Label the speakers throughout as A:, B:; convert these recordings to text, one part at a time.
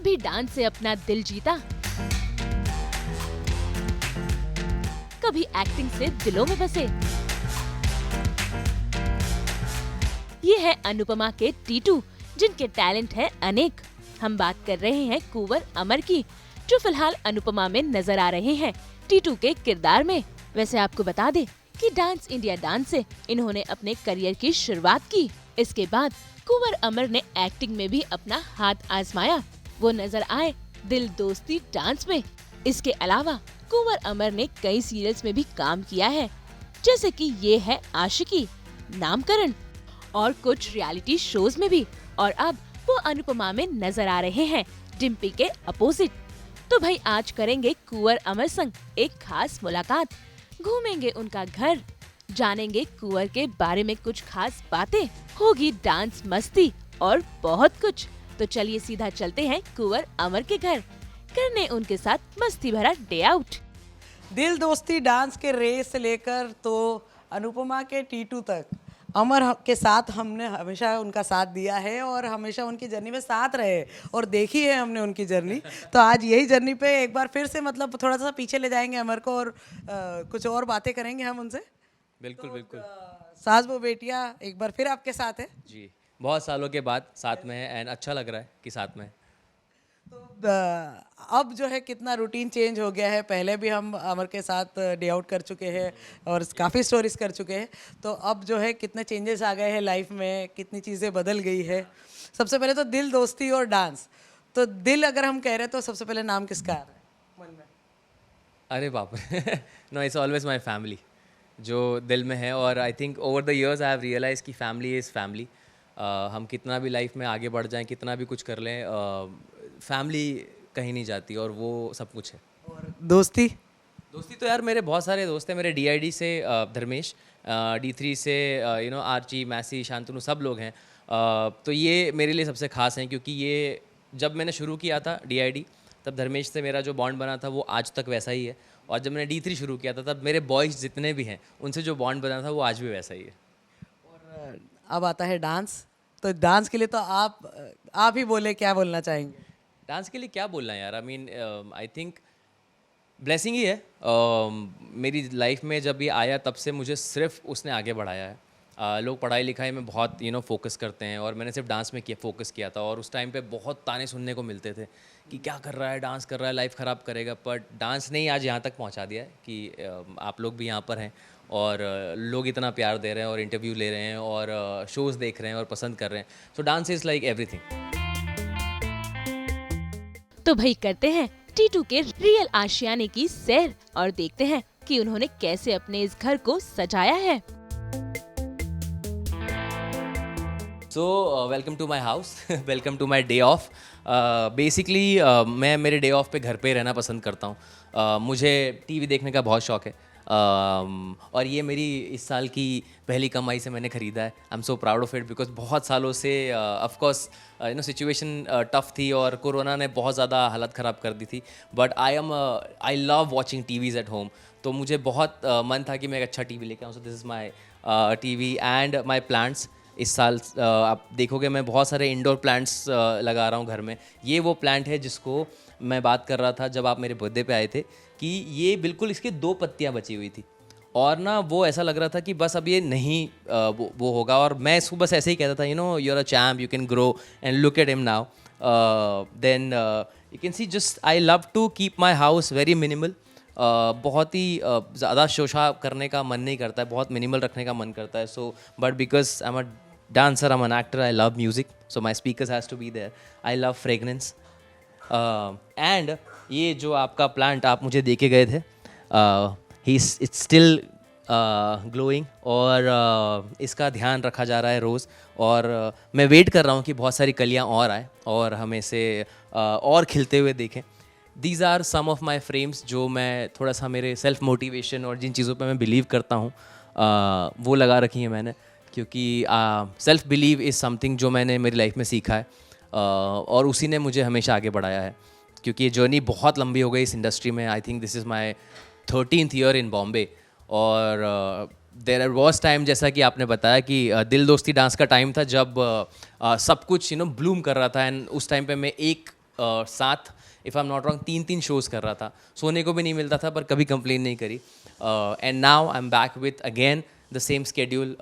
A: कभी डांस से अपना दिल जीता, कभी एक्टिंग से दिलों में बसे। ये है अनुपमा के टीटू, जिनके टैलेंट है अनेक। हम बात कर रहे हैं कुंवर अमर की, जो फिलहाल अनुपमा में नजर आ रहे हैं टीटू के किरदार में। वैसे आपको बता दें कि डांस इंडिया डांस से इन्होंने अपने करियर की शुरुआत की। इसके बाद कुंवर अमर ने एक्टिंग में भी अपना हाथ आजमाया। वो नजर आए दिल दोस्ती डांस में। इसके अलावा कुंवर अमर ने कई सीरियल्स में भी काम किया है, जैसे कि ये है आशिकी, नामकरण और कुछ रियलिटी शोज में भी। और अब वो अनुपमा में नजर आ रहे हैं डिम्पी के अपोजिट। तो भाई आज करेंगे कुंवर अमर संग एक खास मुलाकात, घूमेंगे उनका घर, जानेंगे कुंवर के बारे में कुछ खास बातें, होगी डांस मस्ती और बहुत कुछ। तो चलिए सीधा चलते हैं कुंवर अमर के घर, करने उनके साथ मस्ती भरा डे आउट।
B: दिल दोस्ती डांस के रेस से लेकर तो अनुपमा के टीटू तक अमर के साथ हमने हमेशा उनका साथ दिया है और हमेशा उनकी जर्नी में साथ रहे और देखी है हमने उनकी जर्नी। तो आज यही जर्नी पे एक बार फिर से मतलब थोड़ा सा पीछे ले जाएंगे अमर को और कुछ और बातें करेंगे हम उनसे।
C: बिल्कुल
B: तो,
C: बिल्कुल
B: सास बहू बेटियां एक बार फिर आपके साथ है।
C: जी, बहुत सालों के बाद साथ में है एंड अच्छा लग रहा है कि साथ में है।
B: तो अब जो है कितना रूटीन चेंज हो गया है। पहले भी हम अमर के साथ डे आउट कर चुके हैं और काफ़ी स्टोरीज कर चुके हैं। तो अब जो है कितने चेंजेस आ गए हैं लाइफ में, कितनी चीज़ें बदल गई है। सबसे पहले तो दिल दोस्ती और डांस। तो दिल अगर हम कह रहे हैं तो सबसे पहले नाम किसका आ रहा है मन में?
C: अरे बाप रे no, it's always my family जो दिल में है। और I think over the years I have realise कि फैमिली इज़ फैमिली। हम कितना भी लाइफ में आगे बढ़ जाएं, कितना भी कुछ कर लें, फैमिली कहीं नहीं जाती और वो सब कुछ है।
B: और दोस्ती?
C: दोस्ती तो यार मेरे बहुत सारे दोस्त हैं। मेरे डीआईडी से धर्मेश, D3 से आर्ची, मैसी, शांतनु, सब लोग हैं। तो ये मेरे लिए सबसे खास हैं क्योंकि ये जब मैंने शुरू किया था डीआईडी तब धर्मेश से मेरा जो बॉन्ड बना था वो आज तक वैसा ही है। और जब मैंने D3 शुरू किया था तब मेरे बॉयज़ जितने भी हैं उनसे जो बॉन्ड बना था वो आज भी वैसा ही है।
B: और अब आता है डांस। तो डांस के लिए तो आप ही बोले, क्या बोलना चाहेंगे?
C: डांस के लिए क्या बोलना है यार, I mean I think blessing ही है। मेरी लाइफ में जब ये आया तब से मुझे सिर्फ उसने आगे बढ़ाया है। लोग पढ़ाई लिखाई में बहुत फोकस करते हैं और मैंने सिर्फ डांस में फोकस किया था। और उस टाइम पे बहुत ताने सुनने को मिलते थे कि क्या कर रहा है, डांस कर रहा है, लाइफ ख़राब करेगा। पर डांस ने ही आज यहाँ तक पहुँचा दिया है कि आप लोग भी यहाँ पर हैं और लोग इतना प्यार दे रहे हैं और इंटरव्यू ले रहे हैं और शोज़ देख रहे हैं और पसंद कर रहे हैं। सो डांस इज़ लाइक एवरीथिंग।
A: तो भाई करते हैं टीटू के रियल आशियाने की सैर और देखते हैं कि उन्होंने कैसे अपने इस घर को सजाया है।
C: So welcome to my house, welcome to my day off. Basically मैं मेरे डे ऑफ पे घर पे रहना पसंद करता हूँ। मुझे टीवी देखने का बहुत शौक है। और ये मेरी इस साल की पहली कमाई से मैंने ख़रीदा है। I am so proud of it because बहुत सालों से ऑफ कोर्स सिचुएशन टफ थी और कोरोना ने बहुत ज़्यादा हालत ख़राब कर दी थी। But I love watching TVs at home. तो मुझे बहुत मन था कि मैं एक अच्छा टीवी लेके आऊँ। सो this is my TV and my plants. इस साल आप देखोगे मैं बहुत सारे इंडोर प्लांट्स लगा रहा हूँ घर में। ये वो प्लांट है जिसको मैं बात कर रहा था जब आप मेरे बर्थडे पे आए थे कि ये बिल्कुल इसके 2 पत्तियाँ बची हुई थी और ना वो ऐसा लग रहा था कि बस अब ये नहीं वो होगा। और मैं इसको बस ऐसे ही कहता था, you are a champ, you can grow and look at him now. Then you can see just I love to keep my house very minimal. बहुत ही ज़्यादा शोशा करने का मन नहीं करता है, बहुत मिनिमल रखने का मन करता है। So but because I am a dancer, I'm an actor, I love music, so my speakers has to be there. I love fragrance. And ये जो आपका प्लांट आप मुझे दे के गए थे, it's still glowing और इसका ध्यान रखा जा रहा है रोज़। और मैं वेट कर रहा हूँ कि बहुत सारी कलियाँ और आए और हमें से और खिलते हुए देखें। These are some of my frames जो मैं थोड़ा सा मेरे सेल्फ मोटिवेशन और जिन चीज़ों पे मैं बिलीव करता हूँ वो लगा रखी हैं मैंने, क्योंकि सेल्फ बिलीव इज़ समथिंग जो मैंने मेरी लाइफ में सीखा है और उसी ने मुझे हमेशा आगे बढ़ाया है। क्योंकि ये जर्नी बहुत लंबी हो गई इस इंडस्ट्री में। I think this is my 13th year in Bombay. और देयर वॉज टाइम, जैसा कि आपने बताया कि दिल दोस्ती डांस का टाइम था जब सब कुछ ब्लूम कर रहा था। एंड उस टाइम पे मैं एक साथ if I am not wrong 3 shows कर रहा था, सोने को भी नहीं मिलता था, पर कभी कंप्लेन नहीं करी. And now I am back with again the same schedule.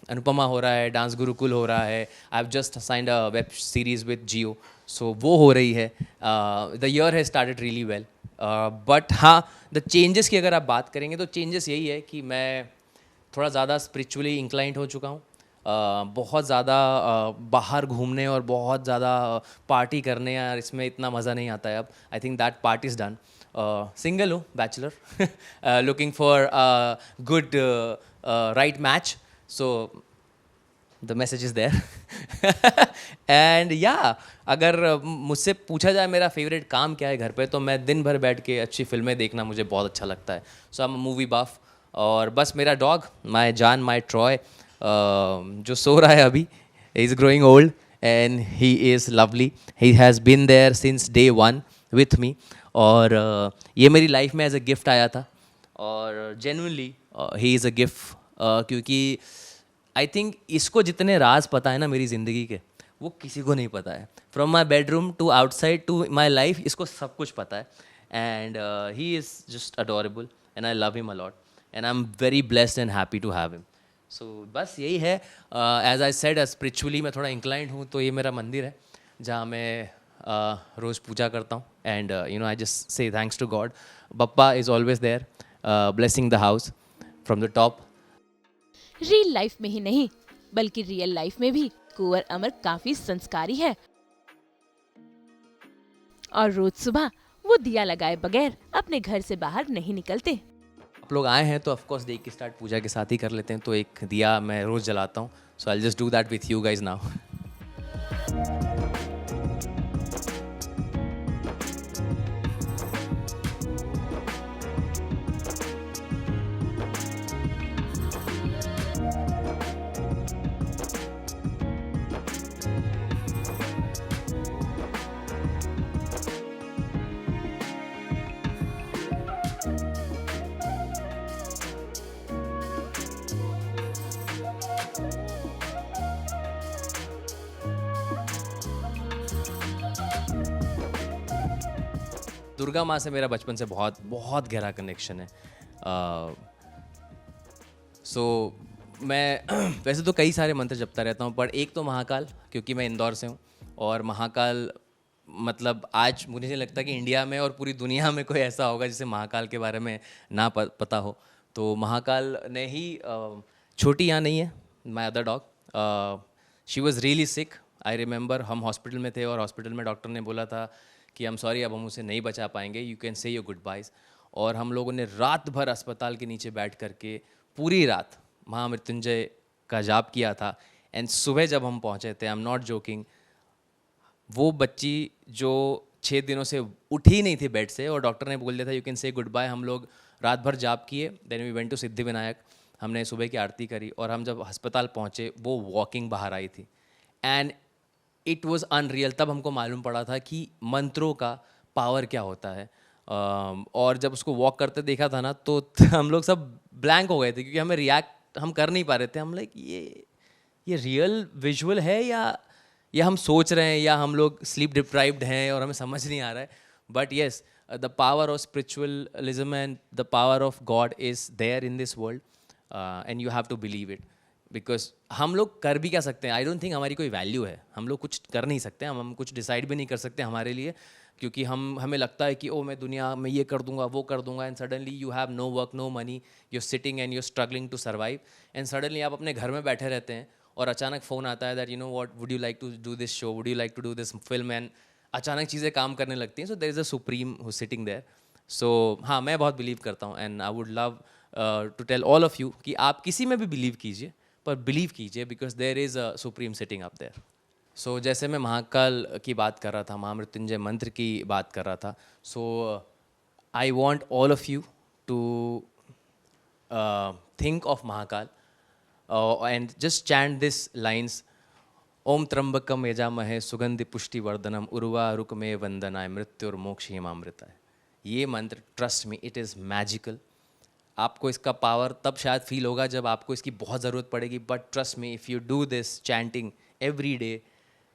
C: Anupama हो रहा है, डांस गुरुकुल हो रहा है, I have just signed a web series with Jio, so वो हो रही है. The year has started really well. But हाँ, द चेंजेस की अगर आप बात करेंगे तो चेंजेस यही है कि मैं थोड़ा ज़्यादा स्पिरिचुअली इंक्लाइंड हो चुका हूँ. बहुत ज़्यादा बाहर घूमने और बहुत ज़्यादा पार्टी करने, यार इसमें इतना मज़ा नहीं आता है अब. I think that part is done. Single हूँ, bachelor, looking for good right match. So the message is there. And या अगर मुझसे पूछा जाए मेरा फेवरेट काम क्या है घर पे, तो मैं दिन भर बैठ के अच्छी फिल्में देखना मुझे बहुत अच्छा लगता है. So I am movie buff. और बस मेरा डॉग माय जान, माय ट्रॉय, जो सो रहा है अभी, is growing old and he is lovely. He has been there since day 1 with me. और ये मेरी लाइफ में एज अ गिफ्ट आया था, और genuinely he is a gift. क्योंकि आई थिंक इसको जितने राज पता है ना मेरी ज़िंदगी के, वो किसी को नहीं पता है. From my bedroom to outside to my life, इसको सब कुछ पता है. And he is just adorable and I love him a lot and I am very blessed and happy to have him. So बस यही है. एज आई सेड, स्पिरिचुअली मैं थोड़ा इंक्लाइंड हूँ, तो ये मेरा मंदिर है जहाँ मैं रोज़ पूजा करता हूँ. And you know, I just say thanks to God. Bappa is always there blessing the house from the top.
A: Real life में ही नहीं, बल्कि रियल लाइफ में भी कुंवर अमर काफी संस्कारी है. और रोज सुबह वो दिया लगाए बगैर अपने घर से बाहर नहीं निकलते.
C: आप लोग आए हैं तो ऑफकोर्स डे की स्टार्ट पूजा के साथ ही कर लेते हैं, तो एक दिया मैं रोज़ जलाता हूँ. So I just do that with you guys now. Durga माँ से मेरा बचपन से बहुत बहुत गहरा कनेक्शन है. सो मैं वैसे तो कई सारे मंत्र जपता रहता हूँ, पर एक तो महाकाल, क्योंकि मैं इंदौर से हूँ. और महाकाल मतलब आज मुझे नहीं लगता कि इंडिया में और पूरी दुनिया में कोई ऐसा होगा जिसे महाकाल के बारे में ना पता हो. तो महाकाल ने ही छोटी यहाँ नहीं है, my other dog, she was really sick. I remember हम हॉस्पिटल में थे और हॉस्पिटल में डॉक्टर ने बोला था कि आई एम सॉरी, अब हम उसे नहीं बचा पाएंगे, you can say your goodbyes. और हम लोगों ने रात भर अस्पताल के नीचे बैठ करके पूरी रात महामृत्युंजय का जाप किया था. एंड सुबह जब हम पहुँचे थे, आई एम नॉट जोकिंग, वो बच्ची जो 6 दिनों से उठी नहीं थी बेड से, और डॉक्टर ने बोल दिया था you can say goodbye. हम लोग रात भर जाप किए, then we went to Siddhivinayak, हमने सुबह की आरती करी, और हम जब अस्पताल पहुँचे वो वॉकिंग बाहर आई थी. And it was unreal. तब हमको मालूम पड़ा था कि मंत्रों का पावर क्या होता है. और जब उसको वॉक करते देखा था ना, तो हम लोग सब ब्लैंक हो गए थे, क्योंकि हमें रिएक्ट हम कर नहीं पा रहे थे. हम लाइक ये रियल विजुअल है या हम सोच रहे हैं, या हम लोग स्लीप डिप्राइव्ड हैं और हमें समझ नहीं आ रहा है. But yes, the power of spiritualism and the power of God is there in this world, and you have to believe it. Because हम लोग कर भी क्या सकते हैं, आई डोंट थिंक हमारी कोई वैल्यू है. हम लोग कुछ कर नहीं सकते, हम कुछ डिसाइड भी नहीं कर सकते हमारे लिए, क्योंकि हमें लगता है कि ओ मैं दुनिया में ये कर दूंगा, वो कर दूंगा, and suddenly you have no work, no money, you sitting and you struggling to survive. And suddenly आप अपने घर में बैठे रहते हैं और अचानक फ़ोन आता है that you know what, would you like to do this show, would you like to do this film, and अचानक चीज़ें काम करने लगती हैं. So there is a supreme who sitting there. So हाँ, मैं बहुत बिलीव करता हूँ, and I would love to tell all of you कि आप किसी में भी बिलीव कीजिए, पर बिलीव कीजिए, because there is a supreme sitting up there. So जैसे मैं महाकाल की बात कर रहा था, महामृत्युंजय मंत्र की बात कर रहा था, so I want all of you to think of Mahakal and just chant this lines. ओम त्र्यंबकम यजामहे सुगंधि पुष्टिवर्धनम उर्वारुकमे वंदनाय मृत्युर्मोक्षयमामृताय. ये मंत्र, trust me, it is magical. आपको इसका पावर तब शायद फील होगा जब आपको इसकी बहुत ज़रूरत पड़ेगी, but trust me, if you do this chanting every day,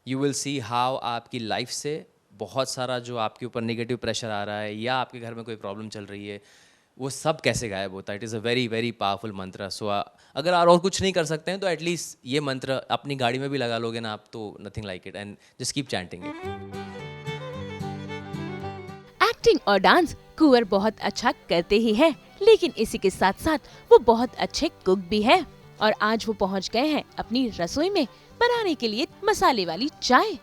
C: you will see how आपकी लाइफ से बहुत सारा जो आपके ऊपर नेगेटिव प्रेशर आ रहा है या आपके घर में कोई प्रॉब्लम चल रही है, वो सब कैसे गायब होता है। It is a very very powerful मंत्र। सो अगर और कुछ नहीं कर सकते हैं तो एटलीस्ट ये मंत्र अपनी गाड़ी में भी लगा लोगे ना आप, तो nothing like it, and just keep chanting it.
A: Acting और डांस कुंवर बहुत अच्छा करते ही है, लेकिन इसी के साथ साथ वो बहुत अच्छे कुक भी है। और आज वो पहुंच गए हैं अपनी रसोई में बनाने के लिए मसाले वाली चाय।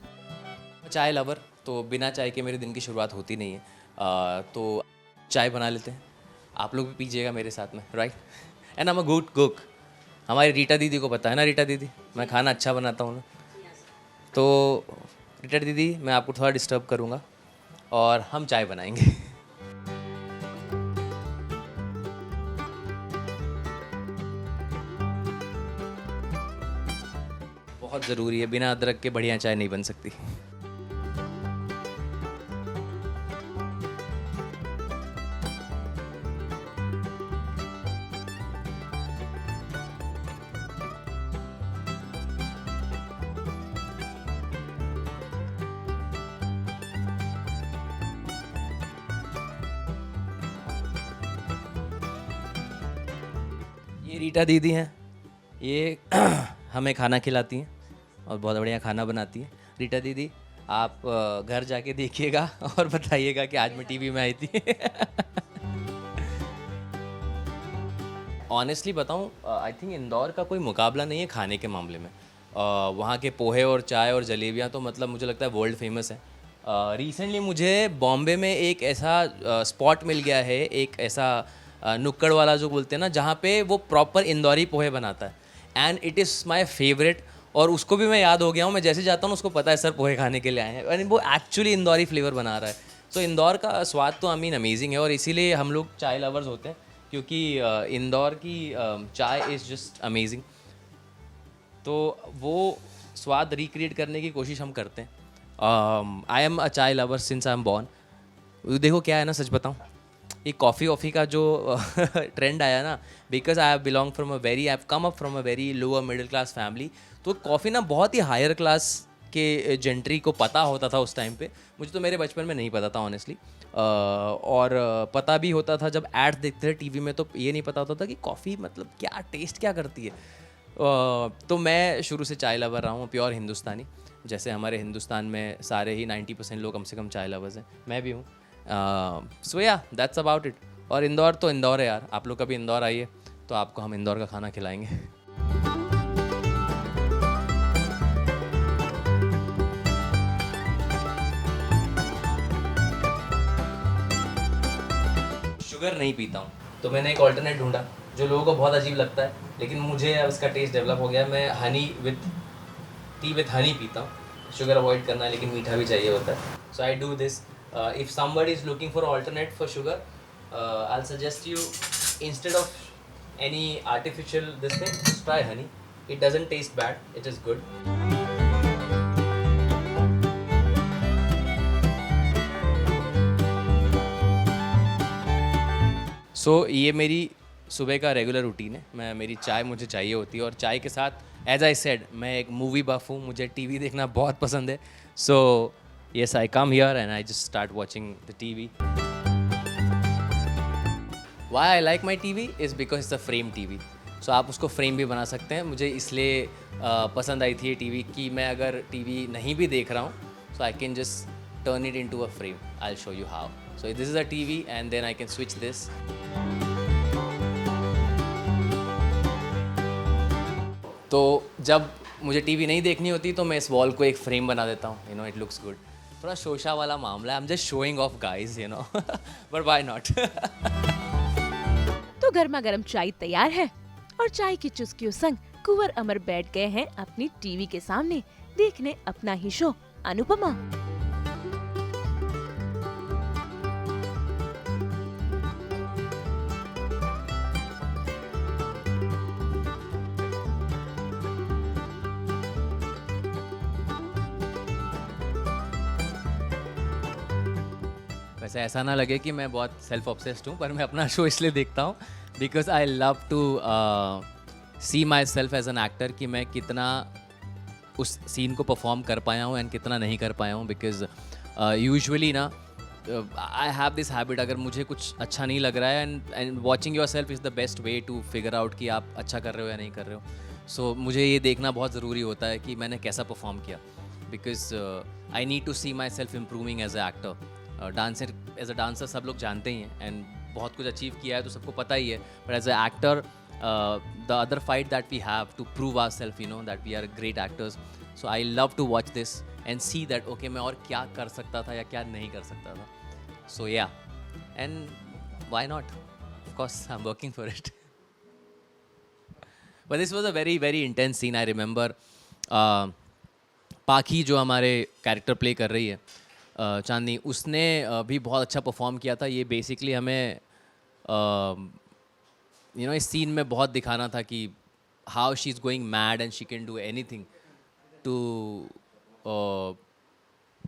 C: चाय लवर, तो बिना चाय के मेरे दिन की शुरुआत होती नहीं है। तो चाय बना लेते हैं, आप लोग भी पीजिएगा मेरे साथ में, right. And I am a good cook. हमारी रीटा दीदी को पता है ना, रीटा दीदी, मैं खाना अच्छा बनाता हूँ ना। तो रीटा दीदी, मैं आपको थोड़ा डिस्टर्ब करूँगा और हम चाय बनाएंगे। बहुत ज़रूरी है, बिना अदरक के बढ़िया चाय नहीं बन सकती। ये रीटा दीदी हैं, ये हमें खाना खिलाती हैं और बहुत बढ़िया खाना बनाती हैं। रीटा दीदी, आप घर जाके देखिएगा और बताइएगा कि आज मैं टीवी में आई थी। ऑनेस्टली बताऊं, आई थिंक इंदौर का कोई मुकाबला नहीं है खाने के मामले में। वहाँ के पोहे और चाय और जलेबियाँ तो मतलब मुझे लगता है वर्ल्ड फेमस है। रिसेंटली मुझे बॉम्बे में एक ऐसा स्पॉट मिल गया है, एक ऐसा नुक्कड़ वाला जो बोलते हैं ना, जहाँ पे वो प्रॉपर इंदौरी पोहे बनाता है, and it is my favourite. और उसको भी मैं याद हो गया हूँ, मैं जैसे जाता हूँ उसको पता है सर पोहे खाने के लिए आए हैं, यानी वो एक्चुअली इंदौरी फ्लेवर बना रहा है। तो इंदौर का स्वाद तो आई मीन अमेजिंग है, और इसीलिए हम लोग चाय लवर्स होते हैं, क्योंकि इंदौर की चाय इज़ जस्ट अमेजिंग। तो वो स्वाद रिक्रिएट करने की कोशिश हम करते हैं। आई एम अ चाय lover since I am born. देखो क्या है ना, सच बताऊँ, ये कॉफ़ी वॉफ़ी का जो ट्रेंड आया ना, because I belong from a very, I have come up from a very lower middle class family. तो कॉफ़ी ना बहुत ही हायर क्लास के जेंट्री को पता होता था उस टाइम पे। मुझे तो मेरे बचपन में नहीं पता था ऑनेस्टली। और पता भी होता था जब एड्स देखते थे टीवी में, तो ये नहीं पता होता था कि कॉफ़ी मतलब क्या टेस्ट क्या करती है। तो मैं शुरू से चाय लवर रहा हूँ, प्योर हिंदुस्तानी। जैसे हमारे हिंदुस्तान में सारे ही 90% लोग कम से कम चाय लवर्स हैं, मैं भी हूँ। सो या दैट्स अबाउट इट। और इंदौर तो इंदौर है यार, आप लोग कभी इंदौर आइए तो आपको हम इंदौर का खाना खिलाएंगे। शुगर नहीं पीता हूँ, तो मैंने एक ऑल्टरनेट ढूंढा जो लोगों को बहुत अजीब लगता है, लेकिन मुझे अब इसका टेस्ट डेवलप हो गया। मैं टी विथ हनी पीता हूँ। शुगर अवॉइड करना है, लेकिन मीठा भी चाहिए होता है। So I do this. If somebody is looking for alternate for sugar, I'll suggest you, instead of any artificial this thing, just try honey. It doesn't taste bad, it is good. So ये मेरी सुबह का regular routine है। मेरी चाय मुझे चाहिए होती है, और चाय के साथ एज आई सेड मैं एक मूवी बफ हूँ, मुझे टीवी देखना बहुत पसंद है। सो yes, I come here and I just start watching the TV. Why I like my TV is because it's a frame TV. So आप उसको फ्रेम भी बना सकते हैं। मुझे इसलिए पसंद आई थी ये टीवी कि मैं अगर टीवी नहीं भी देख रहा हूँ, so I can just turn it into a frame. I'll show you how. So this is a TV and then I can switch this. तो जब मुझे टीवी नहीं देखनी होती तो मैं इस वॉल को एक फ्रेम बना देता हूँ। You know, it looks good. थोड़ा शोशा वाला मामला है। I'm just showing off guys, you know. But why not?
A: तो गर्मा गर्म चाय तैयार है, और चाय की चुस्कियों संग कुंवर अमर बैठ गए हैं अपनी टीवी के सामने देखने अपना ही शो अनुपमा।
C: वैसे ऐसा ना लगे कि मैं बहुत सेल्फ ऑब्सेस्ड हूँ, पर मैं अपना शो इसलिए देखता हूँ because I love to see myself as an actor, कि मैं कितना उस सीन को परफॉर्म कर पाया हूँ एंड कितना नहीं कर पाया हूँ। बिकॉज यूजुअली ना आई हैव दिस हैबिट, अगर मुझे कुछ अच्छा नहीं लग रहा है and watching yourself is the best way to figure out कि आप अच्छा कर रहे हो या नहीं कर रहे हो. सो मुझे ये देखना बहुत ज़रूरी होता है कि मैंने कैसा परफॉर्म किया, because I need to see myself improving as a actor. Dancer as a dancer सब लोग जानते ही हैं एंड बहुत कुछ अचीव किया है तो सबको पता ही है, but as a actor the other fight that we have to prove our self, you know, that we are great actors. So I love to watch this and see that okay मैं और क्या कर सकता था या क्या नहीं कर सकता था. So yeah, and why not? Of course, I'm working for it. But this was a very, very intense scene. I remember पाखी जो हमारे कैरेक्टर प्ले कर रही है चांदनी, उसने भी बहुत अच्छा परफॉर्म किया था. ये बेसिकली हमें यू नो इस सीन में बहुत दिखाना था कि how she is going mad and she can do anything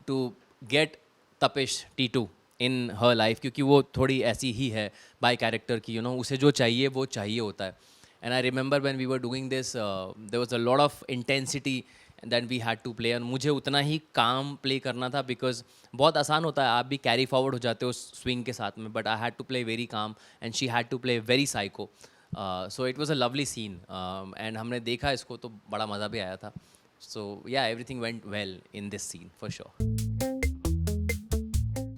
C: to get Tapish Titu in her life, क्योंकि वो थोड़ी ऐसी ही है बाय कैरेक्टर की, यू नो, उसे जो चाहिए वो चाहिए होता है. And I remember when we were doing this there was a lot of intensity that we had to play, and मुझे उतना ही काम प्ले करना था, बिकॉज बहुत आसान होता है, आप भी कैरी फॉरवर्ड हो जाते हो स्विंग के साथ में, but I had to play very calm and she had to play very psycho. So it was a lovely scene and हमने देखा इसको तो बड़ा मज़ा भी आया था. So yeah everything went well in this scene for sure.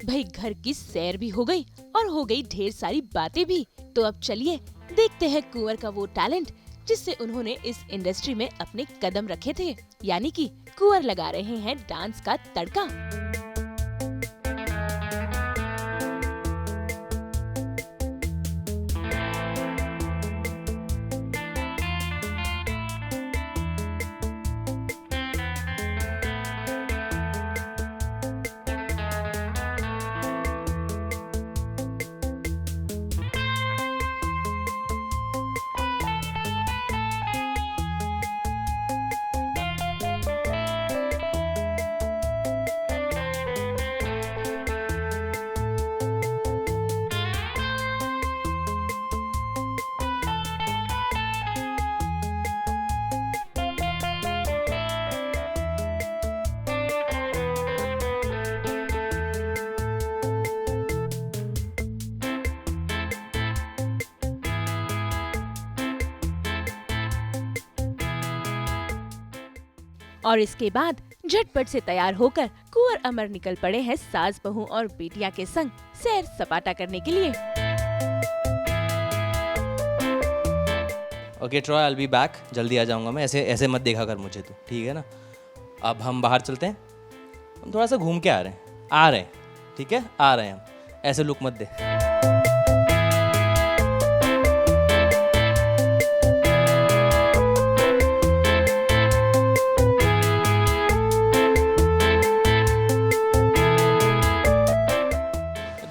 A: भाई घर की सैर भी हो गई और हो गई ढेर सारी बातें भी. तो अब चलिए देखते हैं कुंवर का वो टैलेंट जिससे उन्होंने इस इंडस्ट्री में अपने कदम रखे थे, यानी कि कुंवर लगा रहे हैं डांस का तड़का. और इसके बाद झटपट से तैयार होकर कुंवर अमर निकल पड़े हैं सास बहू और बेटिया के संग सैर सपाटा करने के लिए.
C: Okay Troy, I will be back. जल्दी आ जाऊंगा मैं. ऐसे ऐसे मत देखा कर मुझे तो, ठीक है ना. अब हम बाहर चलते हैं, हम थोड़ा सा घूम के आ रहे हैं, ठीक है, आ रहे हैं हम. ऐसे लुक मत दे.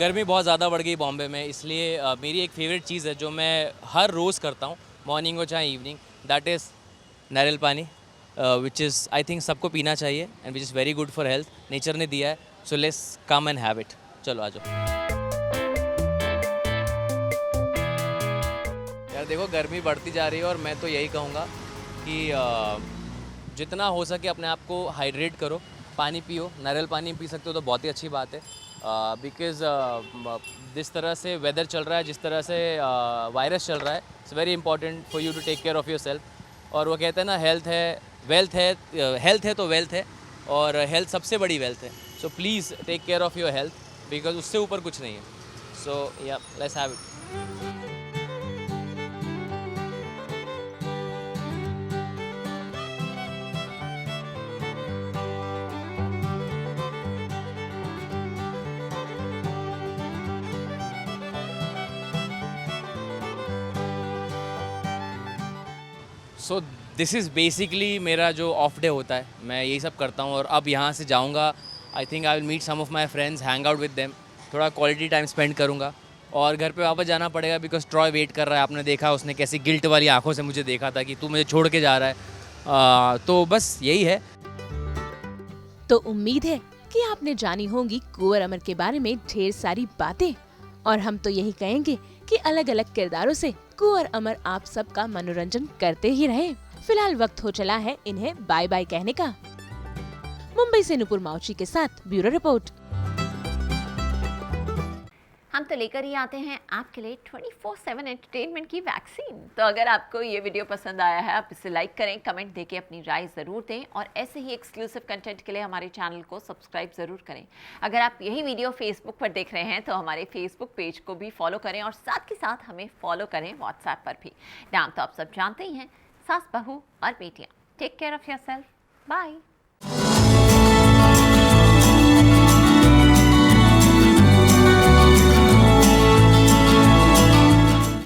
C: गर्मी बहुत ज़्यादा बढ़ गई बॉम्बे में, इसलिए मेरी एक फेवरेट चीज़ है जो मैं हर रोज़ करता हूँ, मॉर्निंग हो चाहे इवनिंग, दैट इज़ नारियल पानी, विच इज़ आई थिंक सबको पीना चाहिए and which is very good for health. Nature ने दिया है, so let's come and have it. चलो आ जाओ. यार देखो गर्मी बढ़ती जा रही है और मैं तो यही कहूँगा कि जितना हो सके अपने आप को हाइड्रेट करो, पानी पियो. नारियल पानी पी सकते हो तो बहुत ही अच्छी बात है, बिकॉज जिस तरह से वेदर चल रहा है, जिस तरह से वायरस चल रहा है, it's very important for you to take care of yourself. और वो कहते हैं ना, हेल्थ है वेल्थ है, हेल्थ है तो वेल्थ है, और हेल्थ सबसे बड़ी वेल्थ है. So please take care of your health, because उससे ऊपर कुछ नहीं है. So yeah let's have it. So this is basically मेरा जो ऑफ डे होता है, मैं यही सब करता हूँ. और अब यहाँ से जाऊँगा, I think I will meet some of my friends, hang out with them, थोड़ा क्वालिटी टाइम स्पेंड करूँगा और घर पे वापस जाना पड़ेगा, बिकॉज ट्रॉय वेट कर रहा है. आपने देखा उसने कैसी गिल्ट वाली आंखों से मुझे देखा था कि तू मुझे छोड़ के जा रहा है. तो बस यही है.
A: तो उम्मीद है कि आपने जानी होंगी कुंवर अमर के बारे में ढेर सारी बातें, और हम तो यही कहेंगे कि अलग अलग किरदारों से कुंवर अमर आप सबका मनोरंजन करते ही रहे. फिलहाल वक्त हो चला है इन्हें बाय बाय कहने का. मुंबई से नुपुर माउची के साथ ब्यूरो रिपोर्ट.
D: हम तो लेकर ही आते हैं आपके लिए 24/7 एंटरटेनमेंट की वैक्सीन। तो अगर आपको ये वीडियो पसंद आया है, आप इसे लाइक करें, कमेंट देके अपनी राय ज़रूर दें और ऐसे ही एक्सक्लूसिव कंटेंट के लिए हमारे चैनल को सब्सक्राइब ज़रूर करें। अगर आप यही वीडियो फेसबुक पर देख रहे हैं तो हमारे फेसबुक पेज को भी फॉलो करें और साथ के साथ हमें फॉलो करें व्हाट्सएप पर भी। नाम तो आप सब जानते ही हैं, सास बहू और बेटियाँ। Take care of yourself. Bye.